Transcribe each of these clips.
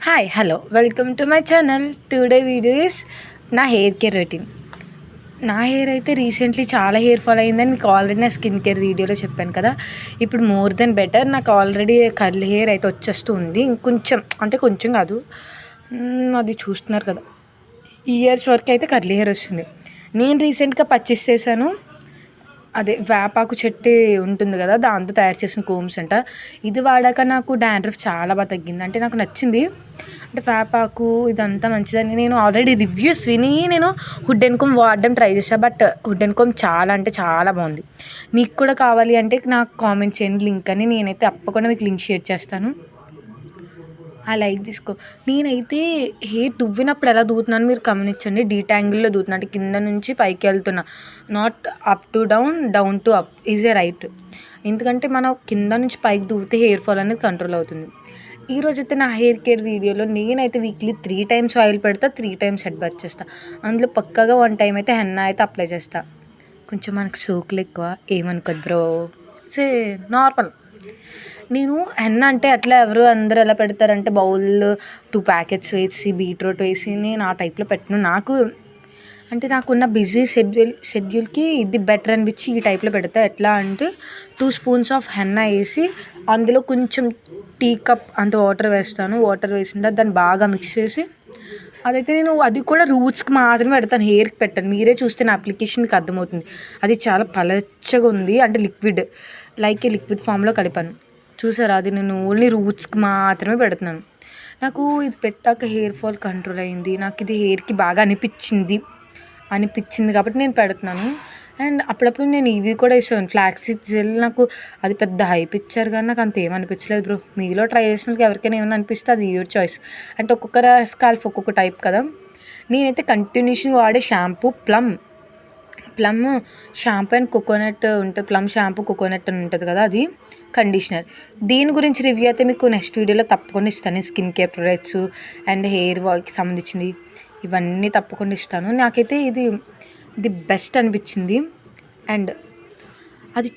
Hi hello welcome to my channel. Today video is నా hair care routine. నా hair అయితే recently చాలా hair fall అయిందని మీకు ఆల్రెడీ నా స్కిన్ కేర్ వీడియోలో చెప్పాను కదా. ఇప్పుడు మోర్ దెన్ బెటర్, నాకు ఆల్రెడీ కర్లీ హెయిర్ అయితే వచ్చేస్తూ ఉంది. ఇంకొంచెం అంటే కొంచెం కాదు, అది చూస్తున్నారు కదా, ఇయర్స్ వరకు అయితే కర్లీ హెయిర్ వస్తుంది. నేను రీసెంట్గా పర్చేస్ చేశాను, అదే వేపాకు చెట్టు ఉంటుంది కదా, దాంతో తయారు చేసిన కోమ్స్ అంట. ఇది వాడాక నాకు డాండ్రఫ్ చాలా బాగా తగ్గింది. అంటే నాకు నచ్చింది, అంటే వేపాకు ఇదంతా మంచిదని నేను ఆల్రెడీ రివ్యూస్ విని నేను హుడ్ అండ్ కోమ్ వాడడం ట్రై చేశాను. బట్ హుడ్ అండ్ కోమ్ చాలా అంటే చాలా బాగుంది. మీకు కూడా కావాలి అంటే నాకు కామెంట్ చేయండి లింక్ అని, నేనైతే తప్పకుండా మీకు లింక్ షేర్ చేస్తాను. ఆ లైక్ తీసుకో. నేనైతే హెయిర్ దువ్వినప్పుడు ఎలా దూతున్నాను మీరు గమనించండి. డీటాంగిల్లో దూతున్నా, అంటే కింద నుంచి పైకి వెళ్తున్నా, not up to down, down to up is a right. ఎందుకంటే మనం కింద నుంచి పైకి దూవితే హెయిర్ ఫాల్ అనేది కంట్రోల్ అవుతుంది. ఈరోజైతే నా హెయిర్ కేర్ వీడియోలో నేనైతే వీక్లీ 3 times ఆయిల్ పెడతా, 3 times హెడ్ బాత్ చేస్తా. అందులో పక్కాగా 1 time అయితే హెన్నా అయితే అప్లై చేస్తా. కొంచెం మనకు సోకులు ఎక్కువ ఏమనుకోద్దు బ్రో, సే నార్మల్. నేను హెన్నా అంటే అట్లా ఎవరు అందరూ ఎలా పెడతారంటే బౌల్లో 2 packets వేసి బీట్రూట్ వేసి, నేను ఆ టైప్లో పెట్టను. నాకు అంటే నాకున్న బిజీ షెడ్యూల్కి ఇది బెటర్ అనిపించి ఈ టైప్లో పెడతా. ఎట్లా అంటే 2 spoons ఆఫ్ హెన్నా వేసి అందులో కొంచెం టీ కప్ అంత వాటర్ వేస్తాను. వాటర్ వేసిన తర్వాత దాన్ని బాగా మిక్స్ చేసి, అదైతే నేను అది కూడా రూట్స్కి మాత్రమే పెడతాను, హెయిర్కి పెట్టాను. మీరే చూస్తే నా అప్లికేషన్ మీకు అర్థమవుతుంది. అది చాలా పలచగా ఉంది, అంటే లిక్విడ్ ఫామ్లో కలిపాను. చూసారా, అది నేను ఓన్లీ రూట్స్కి మాత్రమే పెడుతున్నాను. నాకు ఇది పెట్టాక హెయిర్ ఫాల్ కంట్రోల్ అయింది. నాకు ఇది హెయిర్కి బాగా అనిపించింది కాబట్టి నేను పెడుతున్నాను. అండ్ అప్పుడప్పుడు నేను ఇవి కూడా వేసాను, ఫ్లాక్సీడ్ జెల్. నాకు అది పెద్ద హైప్ ఇచ్చారు కానీ నాకు అంత ఏమనిపించలేదు బ్రో. మీలో ట్రై చేసిన వాళ్ళకి ఎవరికైనా ఏమైనా అనిపిస్తే అది యువర్ చాయిస్. అంటే ఒక్కొక్కరు స్కాల్ఫ్ ఒక్కొక్క టైప్ కదా. నేనైతే కంటిన్యూషన్గా వాడే shampoo plum shampoo and coconut ఉంటుంది. ప్లమ్ షాంపూ కోకోనట్ అని ఉంటుంది కదా, అది కండిషనర్. దీని గురించి రివ్యూ అయితే మీకు నెక్స్ట్ వీడియోలో తప్పకుండా ఇస్తాను. Skin care products and hair వాల్కి సంబంధించింది ఇవన్నీ తప్పకుండా ఇస్తాను. నాకైతే ఇది ది బెస్ట్ అనిపించింది. అండ్ అది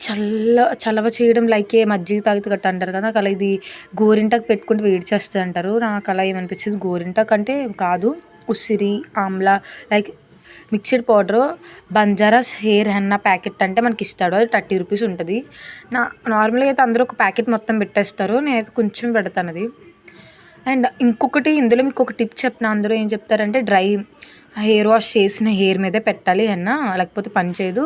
చలవ చేయడం లైక్ మజ్జిగ తాగితే గట్ట అంటారు కదా, నాకు అలా ఇది గోరింటాకు పెట్టుకుంటే వేడి చేస్తుంది అంటారు. నాకు అలా ఏమనిపించింది, గోరింటాకు అంటే కాదు, ఉసిరి Amla like mixed powder. బంజారాస్ hair henna packet అంటే మనకి ఇస్తాడు, అది 30 rupees ఉంటుంది. నార్మల్గా అయితే అందరూ ఒక ప్యాకెట్ మొత్తం పెట్టేస్తారు, నేనైతే కొంచెం పెడతాను అది. అండ్ ఇంకొకటి ఇందులో మీకు ఒక టిప్ చెప్పిన, అందరూ ఏం చెప్తారంటే డ్రై హెయిర్ వాష్ చేసిన హెయిర్ మీదే పెట్టాలి హెన్నా, లేకపోతే పని చేయదు,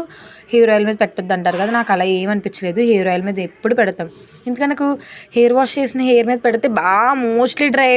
హెయిర్ ఆయిల్ మీద పెట్టొద్దు అంటారు కదా. నాకు అలా ఏమనిపించలేదు, హెయిర్ ఆయిల్ మీద ఎప్పుడు పెడతాం. ఎందుకంటే నాకు హెయిర్ వాష్ చేసిన హెయిర్ మీద పెడితే బాగా మోస్ట్లీ డ్రై